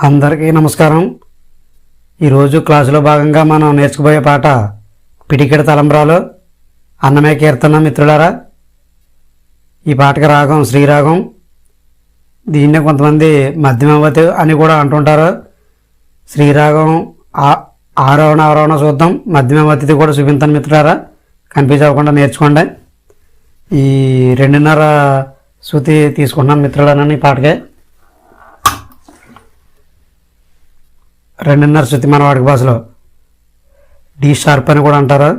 అందరికీ నమస్కారం. ఈరోజు క్లాసులో భాగంగా మనం నేర్చుకుపోయే పాట పిడికిడ తలంబ్రాలు అన్నమే కీర్తన. మిత్రులారా, ఈ పాటకి రాగం శ్రీరాగం. దీన్నే కొంతమంది మధ్యమావతి అని కూడా అంటుంటారు. శ్రీరాగం ఆరోహణ చూద్దాం, మధ్యమావతిది కూడా చూపించాను మిత్రులారా. కన్ఫ్యూజ్ అవ్వకుండా నేర్చుకోండి. ఈ 2.5 శృతి తీసుకుంటున్నాను మిత్రులారా. ఈ పాటకే 2.5 శృతి మన వాడికి భాషలో డి షార్ప్ అని కూడా అంటారు.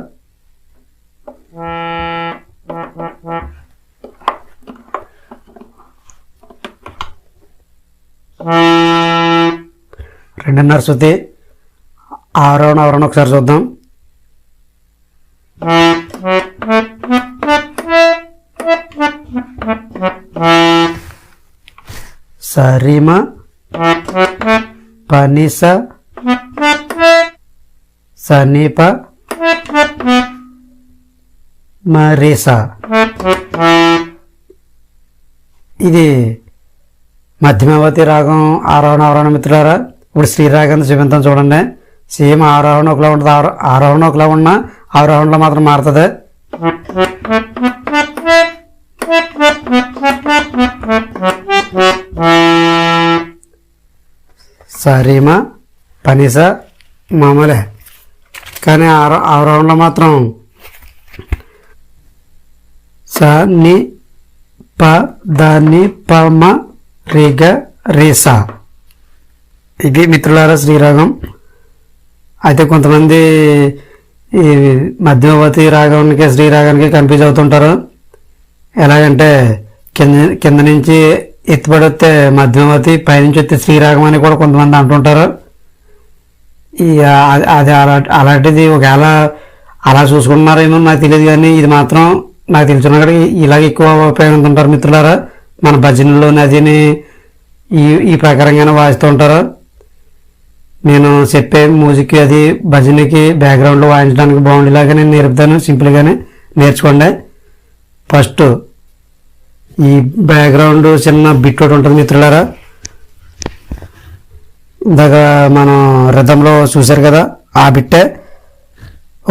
రెండున్నర శృతి ఆరోహణ ఒకసారి చూద్దాం. సరిమ పనిస సనిప మరిసా. ఇది మధ్యమావతి రాగం ఆరోహణ మిత్రులారా. ఇప్పుడు శ్రీరాగాన్ని చూపించాం చూడండి. సేమ్ ఆరోహణ ఒకలా ఉంటుంది, ఆరోహణ ఒకలా ఉన్నా ఆరోహణలో మాత్రం మారుతుంది. సరిమ పనిస మామూలే, కానీ ఆరోహణలో మాత్రం స ని ప దని ప మ రిగ రేసా. ఇది మిత్రులారా శ్రీరాగం. అయితే కొంతమంది ఈ మధ్యమావతి రాగానికి శ్రీరాగానికి కన్ఫ్యూజ్ అవుతుంటారు. ఎలాగంటే కింద నుంచి ఎత్తుపడి వస్తే మధ్యమావతి, పైనుంచి వస్తే శ్రీరాగం అని కూడా కొంతమంది అంటుంటారు. అది అలాంటిది ఒకవేళ అలా చూసుకుంటున్నారేమో నాకు తెలియదు, కానీ ఇది మాత్రం నాకు తెలిసిన కాడికి ఇలాగ ఎక్కువ ఉపయోగిస్తుంటారు మిత్రులారా. మన భజనలోని అదిని ఈ ప్రకారంగానే వాయిస్తూ ఉంటారు. నేను చెప్పే మ్యూజిక్ అది భజనకి బ్యాక్గ్రౌండ్లో వాయించడానికి బాగుండేలాగా నేను నేర్పుతాను. సింపుల్గానే నేర్చుకోండి. ఫస్ట్ ఈ బ్యాక్గ్రౌండ్ చిన్న బిట్ ఒకటి ఉంటుంది మిత్రులారా. ఇందాక మనం రిథంలో చూశారు కదా, ఆ బిట్టే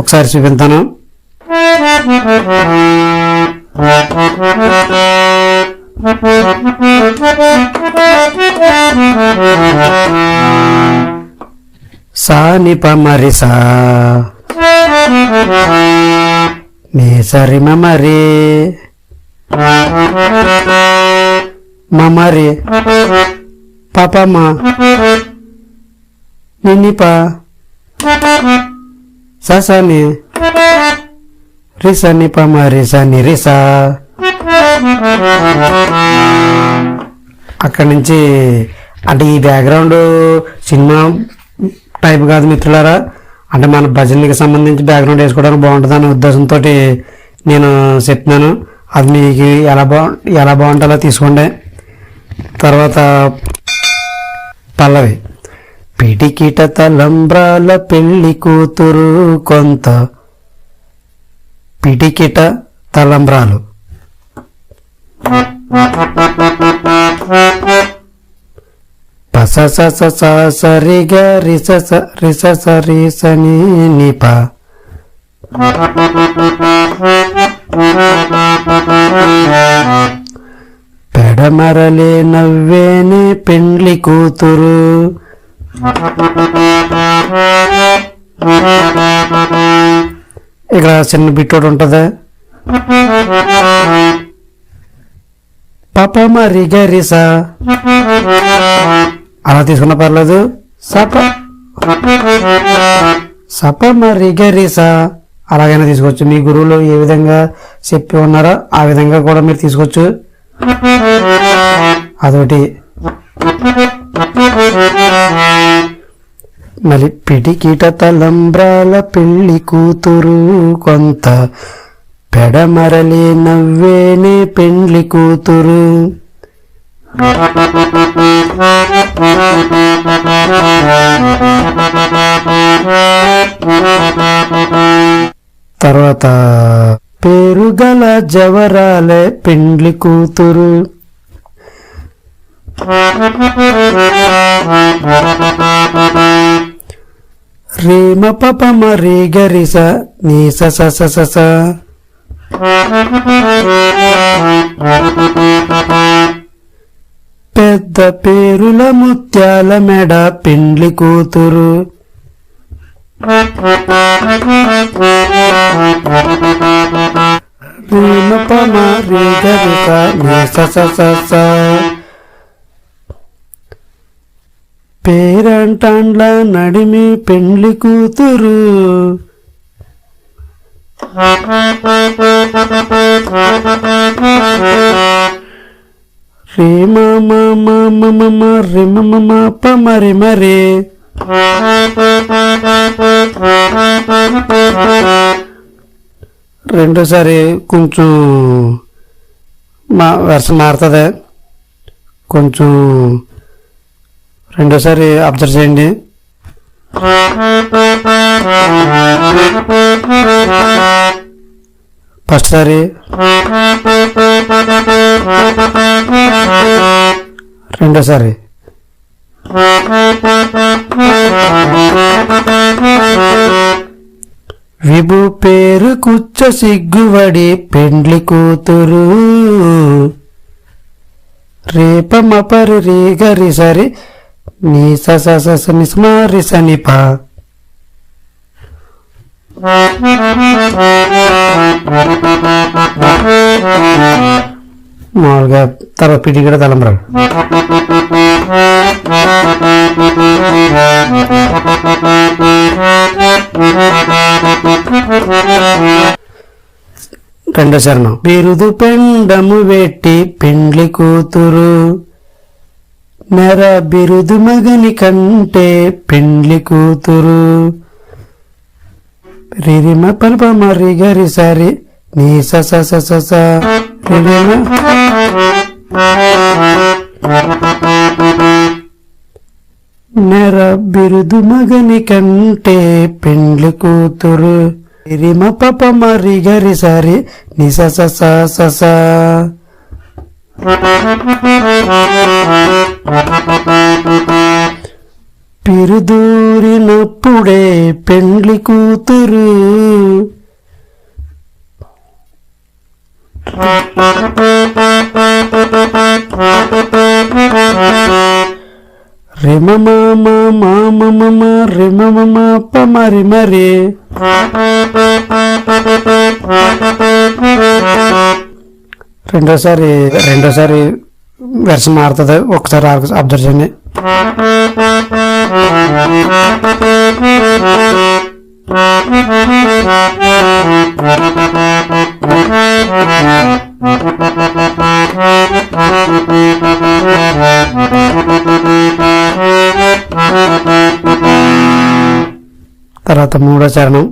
ఒకసారి చూపిస్తాను. సా ని ప మరి సా ని సరి మమరి మమరి పాపమ్మ నిన్నిప సని రిసని పమ రిసని రిసా. అక్కడి నుంచి అంటే ఈ బ్యాక్గ్రౌండ్ సినిమా టైప్ కాదు మిత్రులారా. అంటే మన భజనకి సంబంధించి బ్యాక్గ్రౌండ్ వేసుకోవడానికి బాగుంటుందనే ఉద్దేశంతో నేను చెప్తున్నాను. అది మీకు ఎలా బాగుంటే అలా తీసుకోండి. తర్వాత పల్లవి. పిడికిట తలంబ్రాల పెళ్లి కూతురు కొంత. పిడికిట తలంబ్రాలు పస స స స సరి గ రి స స రి స స రి స ని ని ప. పెడమరలే నవ్వేనే పెండ్లి కూతురు. ఇక్కడ చిన్న బిట్టోడు ఉంటుందా, పప మరి గరిస అలా తీసుకున్న పర్లేదు. సప సప మరి గరిస అలాగైనా తీసుకోవచ్చు. మీ గురువులు ఏ విధంగా చెప్పి ఉన్నారో ఆ విధంగా కూడా మీరు తీసుకోవచ్చు. అదొకటి. మళ్ళీ పిడికిట తలంబ్రాల పెళ్లి కూతురు కొంత, పెడమరలి నవ్వేనే పెండ్లి కూతురు. తర్వాత పేరుగల జవరాలే పెండ్లి కూతురు. రేమ పప మరి గరిస నీ స స స స స. పెద్ద పేరుల ముత్యాల మెడ పెండ్లి కూతురు. రేమ ప మరి గరిస నీ స స స స. పేరంటాండ్ల నడిమి పెండ్లి కూతురు. రేమ మమ మమ రిమ మమ ప మరి మరి. రెండోసారి కొంచెం వెర్షన్ మారుతుంది. కొంచెం రెండోసారి అబ్జర్వ్ చేయండి. ఫస్ట్ సారి, రెండోసారి. విభు పేరు కుచ్చ సిగ్గువడి పెండ్లి కూతురు. రేప మపరి రీ గరి సరి నీ స స స స ని స్మ రి స ని ప. మామూలుగా తర్వాత పిడికిడ తలంబ్రాలు. రెండో చరణం. బిరుదు పెండము వెట్టి పెండ్లి కూతురు. నెర బిరుదు మగని కంటే పెండ్లి కూతురు. రిరిమ పల్ప మరి గరి సరి నీ స స స స స. రిరిమ నెర బిరుదు మగని కంటే పెండ్లి కూతురు. రిరిమ పప మరి గరి సరి నీ స స స స స. పిరుదూరినప్పుడే పెండ్లి కూతురు. రిమ మామ మామ మమ రిమ మమ ప మరి మరి. రెండోసారి వెర్షన్ మారుతుంది. ఒకసారి అబ్జర్వ్ చేయండి. తర్వాత మూడో చరణం.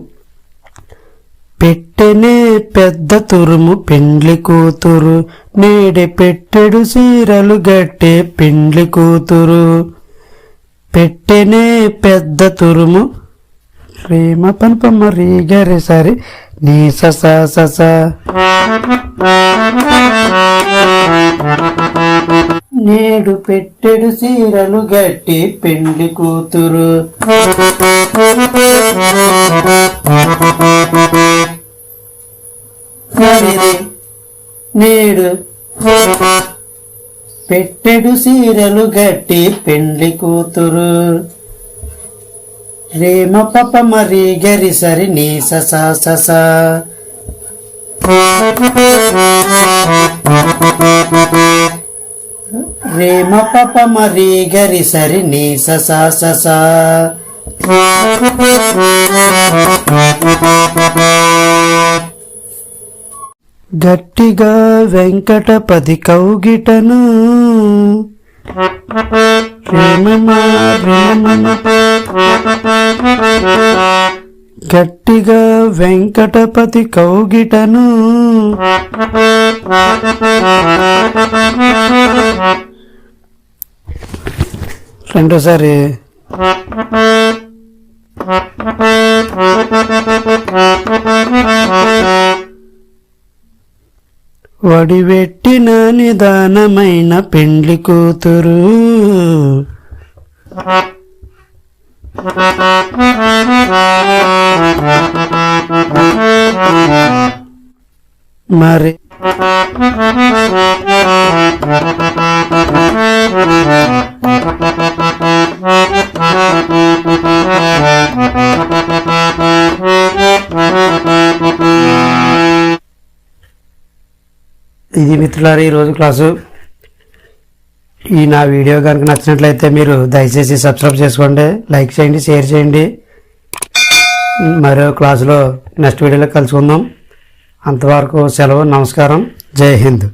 పెట్టెనే పెద్ద తురుము పెండ్లి కూతురు. నేడే పెట్టెడు సీరలు గట్టే పెండ్లి కూతురు. పెట్టెనే పెద్ద తురుము. రేమ పల్ప మరి గరి సరి నీ స స స స. నేడు పెట్టెడు చీరలు గట్టి పెండ్లి కూతురు నేడు పెట్టెడు చీరలు గట్టి పెండ్లి కూతురు రేమ పప మరి గరి సరి నీ ససా ససా రేమ పప మరి గరి సరి నీ ససా ససా గట్టిగా వెంకటపతి కౌగిటను గట్టిగా వెంకటపతి కౌగిటను రెండోసారి వడివెట్టిన నిదానమైన పెండ్లి కూతురు మరి ఇది మిత్రులారా ఈరోజు క్లాసు. ఈ నా వీడియో కనుక నచ్చినట్లయితే మీరు దయచేసి సబ్స్క్రైబ్ చేసుకోండి, లైక్ చేయండి, షేర్ చేయండి. మరో క్లాసులో నెక్స్ట్ వీడియోలో కలుసుకుందాం. అంతవరకు సెలవు. నమస్కారం. జై హింద్.